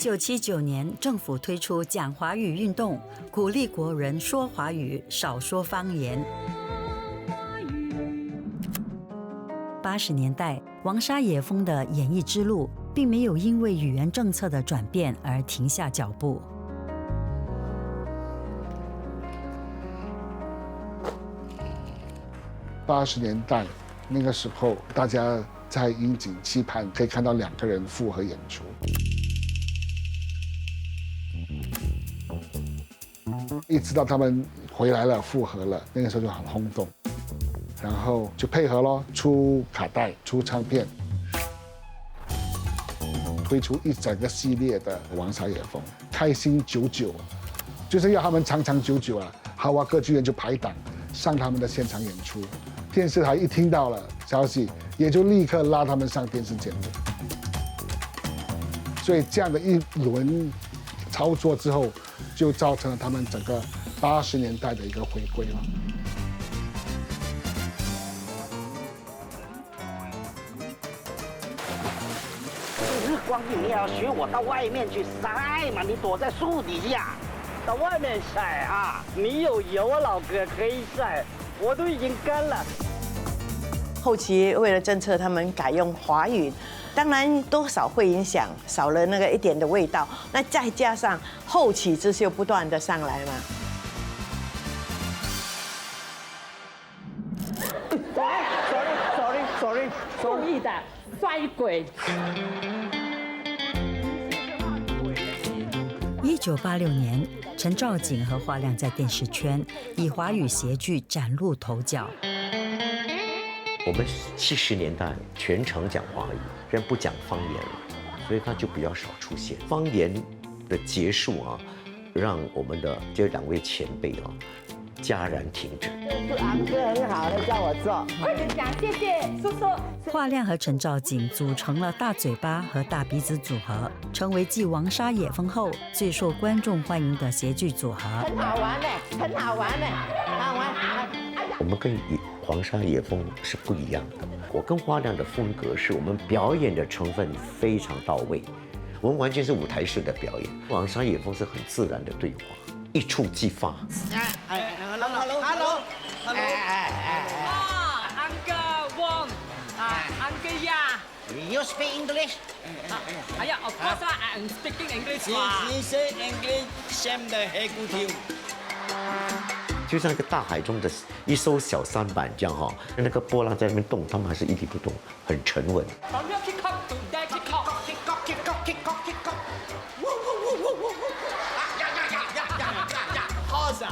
1979年，政府推出讲华语运动，鼓励国人说华语，少说方言。80年代，王沙野峰的演艺之路并没有因为语言政策的转变而停下脚步。80年代那个时候，大家在引颈期盼可以看到2个人复合演出。一直到他们回来了、复合了，那个时候就很轰动，然后就配合咯，出卡带、出唱片，推出一整个系列的王沙野峰，开心99，就是要他们长长久久啊！豪华歌剧院就排档上他们的现场演出，电视台一听到了消息，也就立刻拉他们上电视节目。所以这样的一轮操作之后，就造成了他们整个80年代的一个回归了。日光浴你也要学我到外面去晒嘛，你躲在树底下，到外面晒啊！你有油啊，老哥可以晒，我都已经干了。后期为了政策，他们改用华语。当然多少会影响，少了那个一点的味道。那再加上后起之秀不断的上来嘛。sorry， 故意的衰鬼。1986年，陈兆景和华亮在电视圈以华语谐剧崭露头角。我们70年代全程讲华语，人不讲方言了，所以它就比较少出现。方言的结束啊，让我们的这2位前辈啊戛然停止。昂哥很好的，叫我做，快点讲，谢谢叔叔。华亮和陈兆景组成了大嘴巴和大鼻子组合，成为继王沙野峰后最受观众欢迎的谐剧组合。很好玩的，很好玩的，好玩。我们跟黄沙野峰是不一样的。我跟花亮的风格是我们表演的成分非常到位，我们完全是舞台式的表演。黄沙野峰是很自然的对话，一触即发。Hello。Uncle Wong， Uncle Ya。You speak English？ Of course I'm speaking English。你说 English， sem的黑骨头。就像一个大海中的一艘小舢板这样哈，那个波浪在那边动，他们还是一滴不动，很沉稳。From here kick up to there kick up。Horse 啊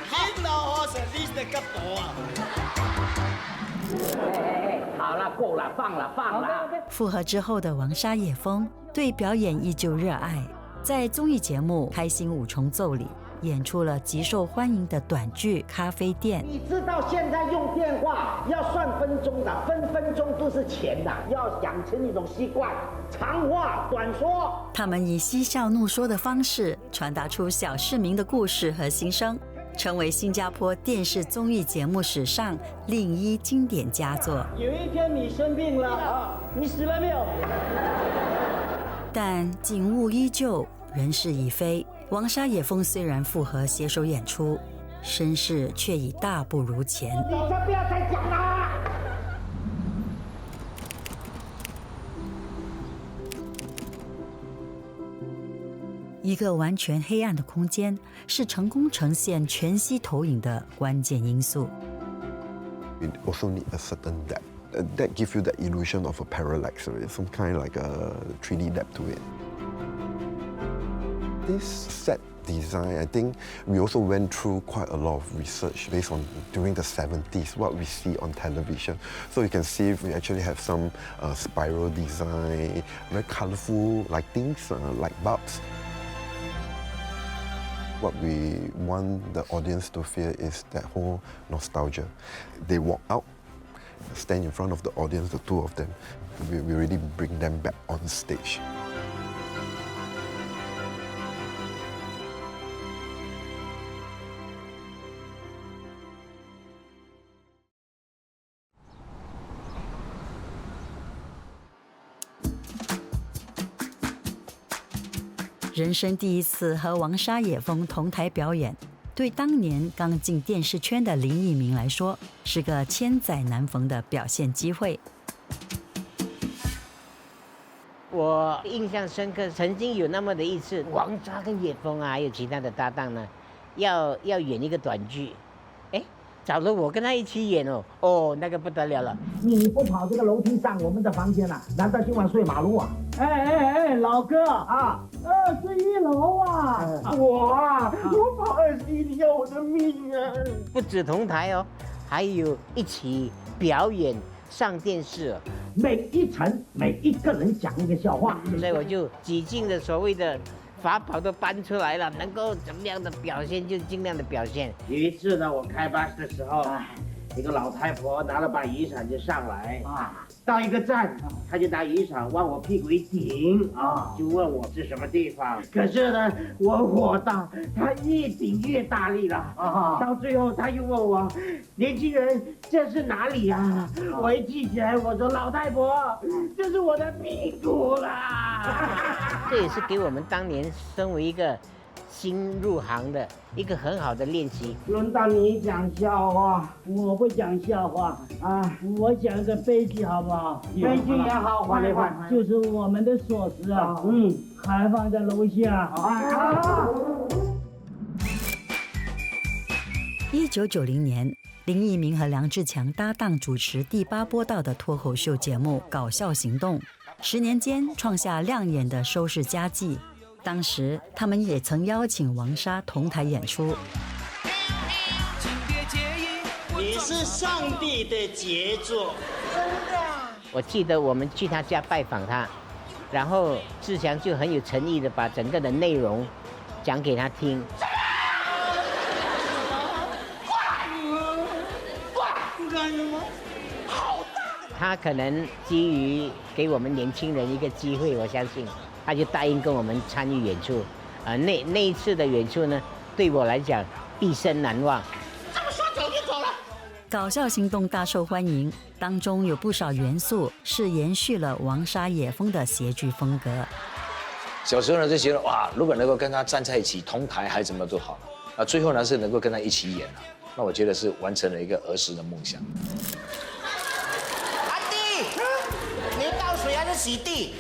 ，hit no horse， this 的个多啊。好了，够了，放了。复合之后的王沙野峰对表演依旧热爱，在综艺节目《开心五重奏》里演出了极受欢迎的短剧《咖啡店》。你知道现在用电话要算分钟的，分钟都是钱的，要养成一种习惯，长话短说。他们以嬉笑怒说的方式传达出小市民的故事和心声，成为新加坡电视综艺节目史上另一经典佳作。有一天你生病了啊，你死了没有？但景物依旧，人事已非。王沙野峰虽然复合携手演出，身世却已大不如前。你就不要再讲了。一个完全黑暗的空间，是成功呈现全息投影的关键因素。You also need a certain depth. That gives you the illusion of a parallax, some kind like a 3D depth to it. This set design, I think we also went through quite a lot of research based on during the 70s, what we see on television. So you can see we actually have some spiral design, very colorful lightings, light bulbs. What we want the audience to feel is that whole nostalgia. They walk out, stand in front of the audience, the two of them. We really bring them back on stage. 人生第一次和王沙野峰同台表演，对当年刚进电视圈的林奕明来说，是个千载难逢的表现机会。我印象深刻，曾经有那么的一次，王沙跟野峰啊，还有其他的搭档呢，要演一个短剧，找了我跟他一起演哦，那个不得了了。你不跑这个楼梯上我们的房间啊？难道今晚睡马路啊？老哥啊，21楼啊！我跑21，你要我的命啊！不止同台哦，还有一起表演上电视。每一层每一个人讲一个笑话，所以我就几尽的所谓的法宝都搬出来了，能够怎么样的表现就尽量的表现。有一次呢，我开巴士的时候，一个老太婆拿了把雨伞就上来到一个站，她就拿雨伞往我屁股一顶就问我是什么地方。可是呢，我火大，她越顶越大力了到最后她又问我，年轻人这是哪里啊？我一记起来，我说老太婆，这是我的屁股啦。这也是给我们当年身为一个新入行的一个很好的练习。轮到你讲笑话，我不讲笑话我讲个悲剧好不好？悲剧也好，换一换，就是我们的锁匙还放在楼下。1990年，林奕明和梁志强搭档主持第8波道的脱口秀节目《搞笑行动》，10年间创下亮眼的收视佳绩。当时他们也曾邀请王沙同台演出。你是上帝的杰作，真的。我记得我们去他家拜访他，然后志强就很有诚意的把整个的内容讲给他听。他可能基于给我们年轻人一个机会，我相信他就答应跟我们参与演出。那一次的演出呢，对我来讲毕生难忘。这么说走就走了。搞笑行动大受欢迎，当中有不少元素是延续了王沙野峰的谐剧风格。小时候呢就觉得哇，如果能够跟他站在一起同台还怎么都好了最后呢是能够跟他一起演那我觉得是完成了一个儿时的梦想。阿弟，你倒水还是洗地？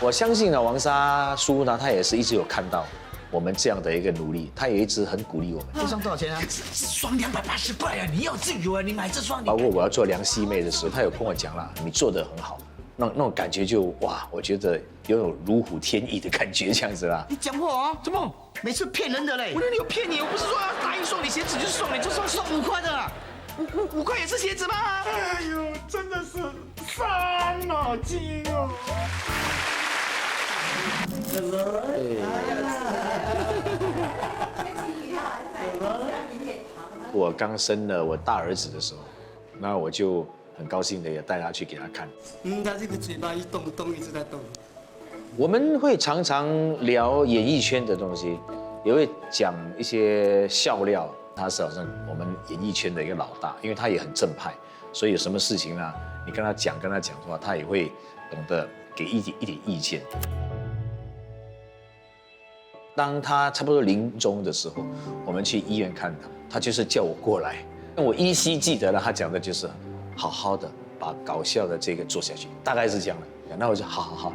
我相信呢，王沙叔呢，他也是一直有看到我们这样的一个努力，他也一直很鼓励我们。这双多少钱啊？这双280块啊！你要自由啊！你买这双。包括我要做梁希妹的时候，他有跟我讲了，你做得很好，那种感觉就哇，我觉得有种如虎添翼的感觉，这样子啦。你讲话怎么？每次骗人的嘞！我哪里有骗你？我不是说要答应送你鞋子就送你，就送5块的啦。5块也是鞋子吗？哎呦，真的是伤脑筋哦。我刚生了我大儿子的时候，那我就很高兴的也带他去给他看。他这个嘴巴一动一直在动。我们会常常聊演艺圈的东西，也会讲一些笑料。他是好像我们演艺圈的一个老大，因为他也很正派，所以有什么事情呢，你跟他讲的话，他也会懂得给一点意见。当他差不多临终的时候，我们去医院看他，他就是叫我过来。我依稀记得了，他讲的就是好好的把搞笑的这个做下去，大概是这样的。那我就好。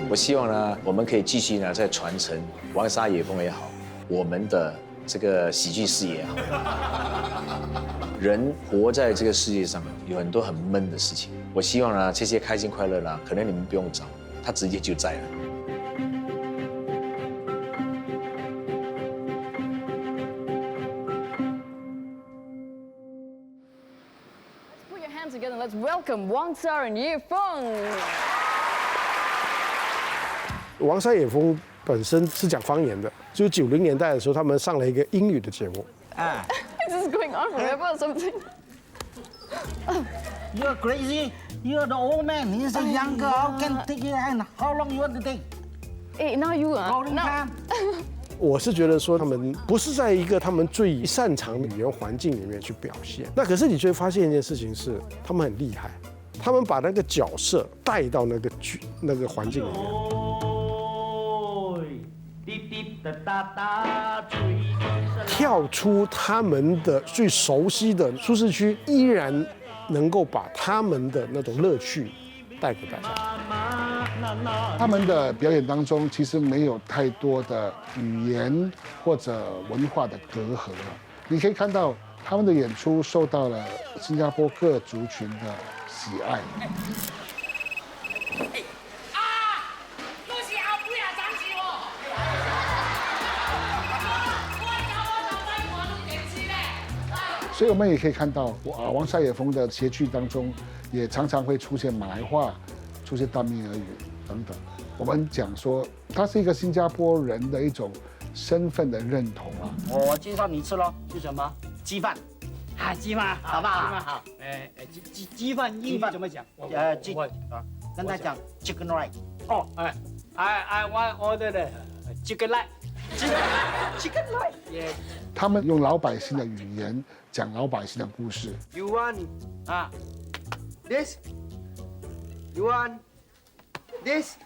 我希望呢，我们可以继续呢，在传承王沙野峰也好，我们的这个喜剧事业也好。人活在这个世界上，有很多很闷的事情。我希望呢，这些开心快乐呢，可能你们不用找，它直接就在了。Put your hands together. Let's welcome Wang Sa and Ye Feng. 王沙野峰本身是讲方言的，就是90年代的时候，他们上了一个英语的节目。This is going on forever or something. You're crazy. You're the old man. He's a young girl. Can take your hand. How long you want to take? Hey, now you are. Now. 我是觉得说他们不是在一个他们最擅长的语言环境里面去表现。那可是你就会发现一件事情是，他们很厉害，他们把那个角色带到那个环境里面。跳出他们的最熟悉的舒适区，依然能够把他们的那种乐趣带给大家。他们的表演当中其实没有太多的语言或者文化的隔阂，你可以看到他们的演出受到了新加坡各族群的喜爱。所以我们也可以看到，王沙野峰的谐剧当中，也常常会出现马来话，出现大闽俄语等等。我们讲说，他是一个新加坡人的一种身份的认同啊。我介绍你吃咯，是什么？鸡饭。啊，鸡饭，好不好？鸡饭好。鸡饭英语怎么讲？跟他讲 chicken rice。哦，I want order the chicken rice。chicken rice。他们用老百姓的语言讲老百姓的故事。You want this? You want this?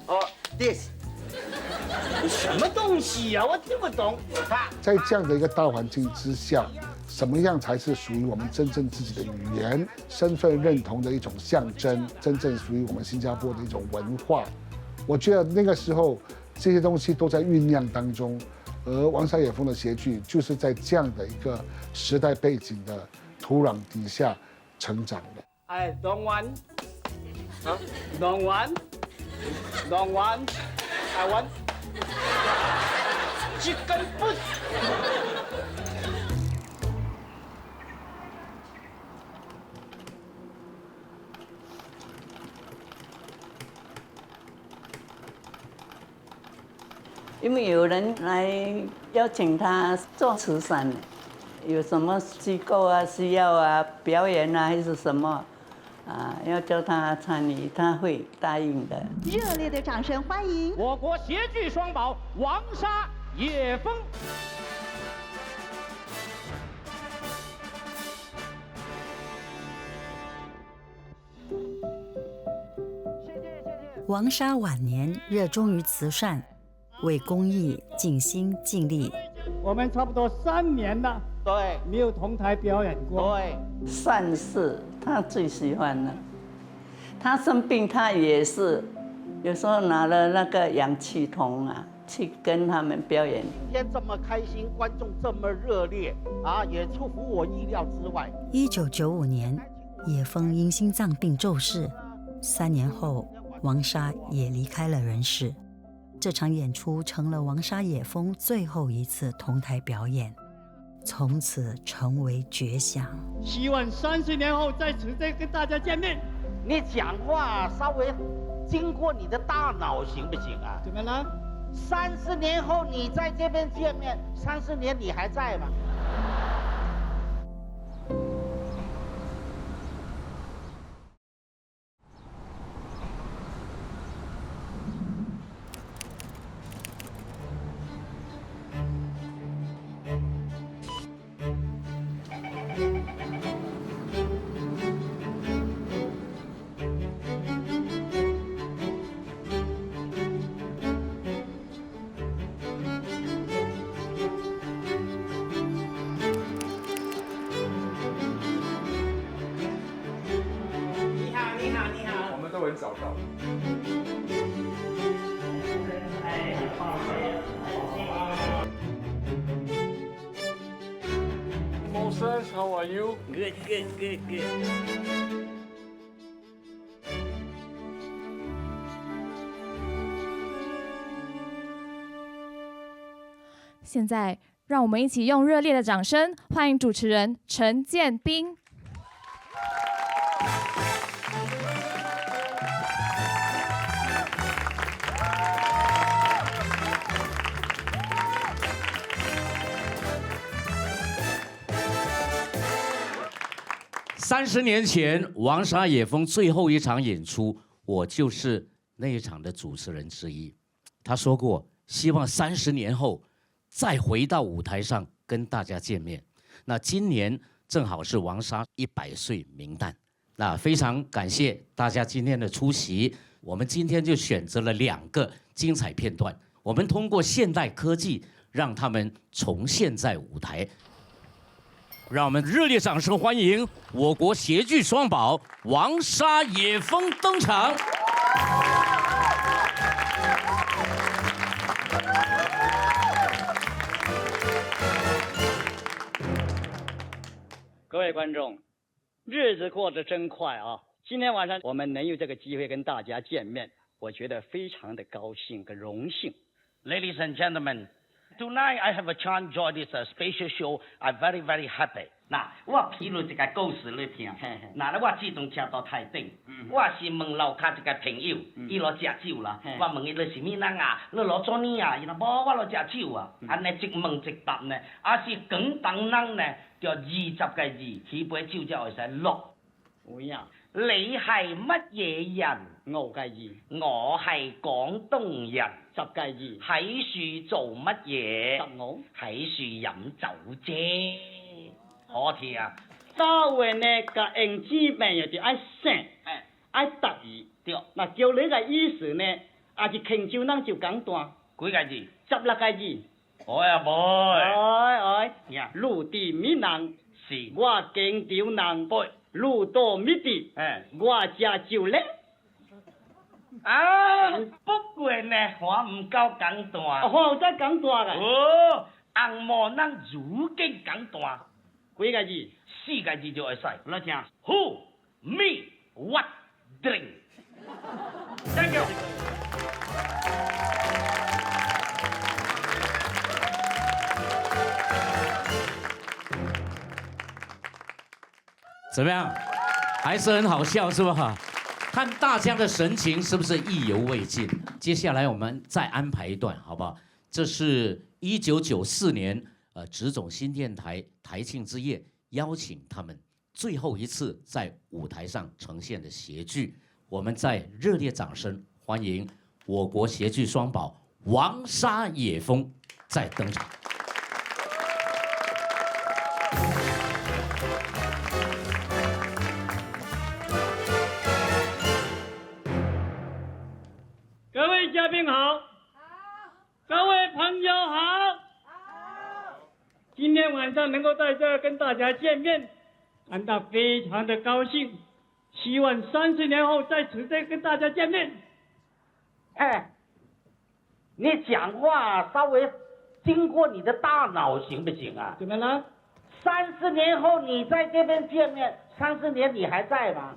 Or this? 什么东西呀？我听不懂。在这样的一个大环境之下，什么样才是属于我们真正自己的语言、身份认同的一种象征，真正属于我们新加坡的一种文化？我觉得那个时候这些东西都在酝酿当中。而王沙野峰的谐剧就是在这样的一个时代背景的土壤底下成长的。I don't want, don't want, don't want, I want chicken foot。因为有人来邀请他做慈善，有什么机构啊需要啊表演啊还是什么啊要叫他参与，他会答应的。热烈的掌声欢迎我国谐剧双宝王沙野峰。王沙晚年热衷于慈善，为公益尽心尽力。我们差不多3年了，对，没有同台表演过。对，善事他最喜欢了。他生病，他也是有时候拿了那个氧气筒啊，去跟他们表演。今天这么开心，观众这么热烈啊，也出乎我意料之外。1995年，野峰因心脏病骤逝，3年后，王沙也离开了人世。这场演出成了王沙野峰最后一次同台表演，从此成为绝响。希望30年后再次跟大家见面。你讲话稍微经过你的大脑行不行啊？怎么了？30年后你在这边见面，30年你还在吗？都很早到。Moses, how are you? Good, good, good, good. 现在，让我们一起用热烈的掌声欢迎主持人陈建斌。30年前，王沙野峰最后一场演出，我就是那一场的主持人之一。他说过，希望30年后再回到舞台上跟大家见面。那今年正好是王沙100岁冥诞，那非常感谢大家今天的出席。我们今天就选择了2个精彩片段，我们通过现代科技让他们重现在舞台。让我们热烈掌声欢迎我国谐剧双宝王沙、野蜂登场。各位观众，日子过得真快啊！今天晚上我们能有这个机会跟大家见面，我觉得非常的高兴跟荣幸。 Ladies and gentlemen, tonight I have a chance to join this special show. I'm very, very happy. 嗱，我披露一个故事你听。嗱，我自动车到台顶，我是问楼下一个朋友，伊落食酒啦。我问伊你是咩人啊？你落咗呢啊？伊话无，我落食酒啊。安尼一问一答呢，啊是广东人呢，就20个字，起杯酒就会使落。會啊，你係乜嘢人？9個字。我係廣東人。10個字。喺樹做乜嘢？15。喺樹飲酒啫。好聽啊！稍微呢個用字名又就愛省，愛特意。對。嗱，叫你個意思呢，也是慶州人就簡單。幾個字？16個字。我呀妹。呀，陸地閩南是，我京調南北。 路多米地，我家就叻。啊，不過呢，我唔夠簡單。我真簡單嘅。哦，紅毛人如經簡單。幾個字？4個字就會使。你聽 ，Who, me, what, drink。Thank you。怎么样？还是很好笑，是吧？看大家的神情是不是意犹未尽？接下来我们再安排一段，好不好？这是1994年，植总新电台台庆之夜邀请他们最后一次在舞台上呈现的谐剧。我们在热烈掌声欢迎我国谐剧双宝王沙、野蜂再登场。 各位嘉宾好，各位朋友好，今天晚上能够在这儿跟大家见面，感到非常的高兴。希望30年后再次再跟大家见面。哎，你讲话稍微经过你的大脑行不行啊？怎么了？30年后你在这边见面，30年你还在吗？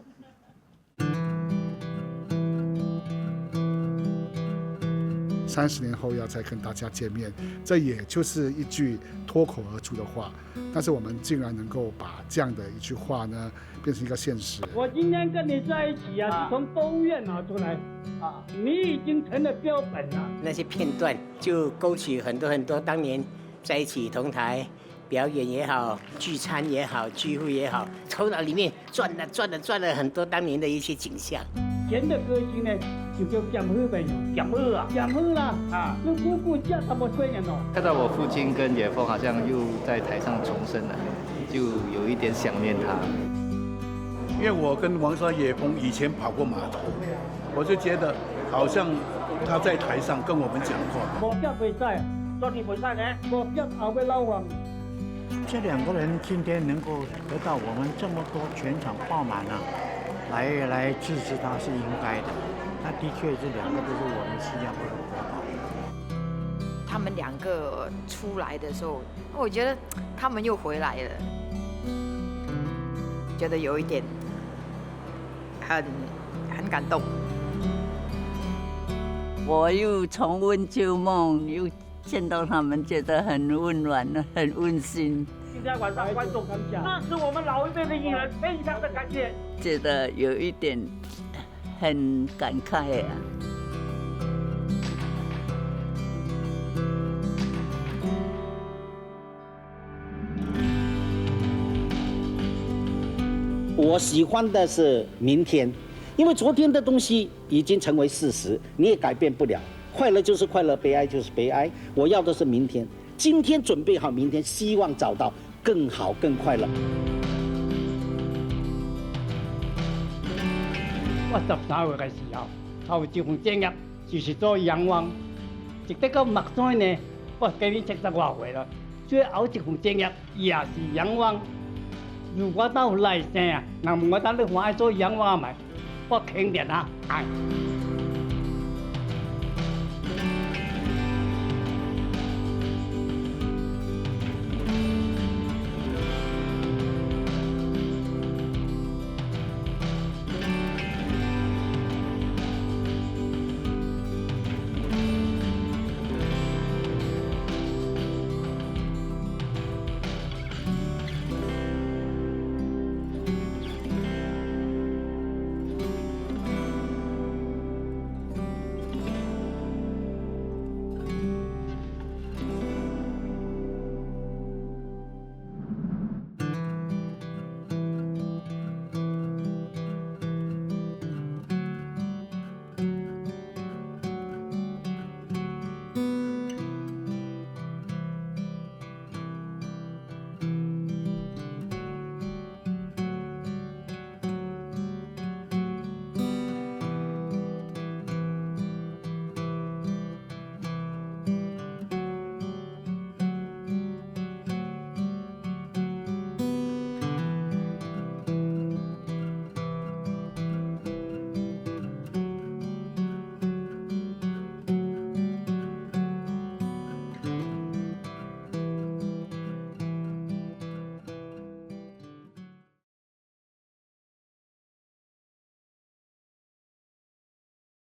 30年后要再跟大家见面，这也就是一句脱口而出的话，但是我们竟然能够把这样的一句话呢，变成一个现实。我今天跟你在一起啊，是从动物园拿出来啊，你已经成了标本了。那些片段就勾起很多当年在一起同台表演也好，聚餐也好，聚会也好，头脑里面转了很多当年的一些景象。甜的歌星呢，就叫咸喝呗，咸喝啊，咸喝啦啊！那姑姑叫他们岁人哦。看到我父亲跟野蜂好像又在台上重生了，就有一点想念他。因为我跟王沙、野蜂以前跑过码头，我就觉得好像他在台上跟我们讲话。我叫比赛，做你比赛呢？我叫后尾老王。这2个人今天能够得到我们这么多全场爆满啊！ 来支持他是应该的，那的确这2个都是我们新加坡的国宝。他们2个出来的时候，我觉得他们又回来了，觉得有一点很感动。我又重温旧梦，又见到他们，觉得很温暖，很温馨。 今天晚上观众支持我们老一辈的艺人，非常的感谢。觉得有一点很感慨啊。我喜欢的是明天，因为昨天的东西已经成为事实，你也改变不了。快乐就是快乐，悲哀就是悲哀。我要的是明天，今天准备好明天，希望找到更好、更快乐。我13岁的时候，头一份职业就是做洋网，直到目前呢，我今年70多岁了，最后一份职业也是洋网。如果到来生啊，那我当你还爱做洋网嘛，我肯定啊爱。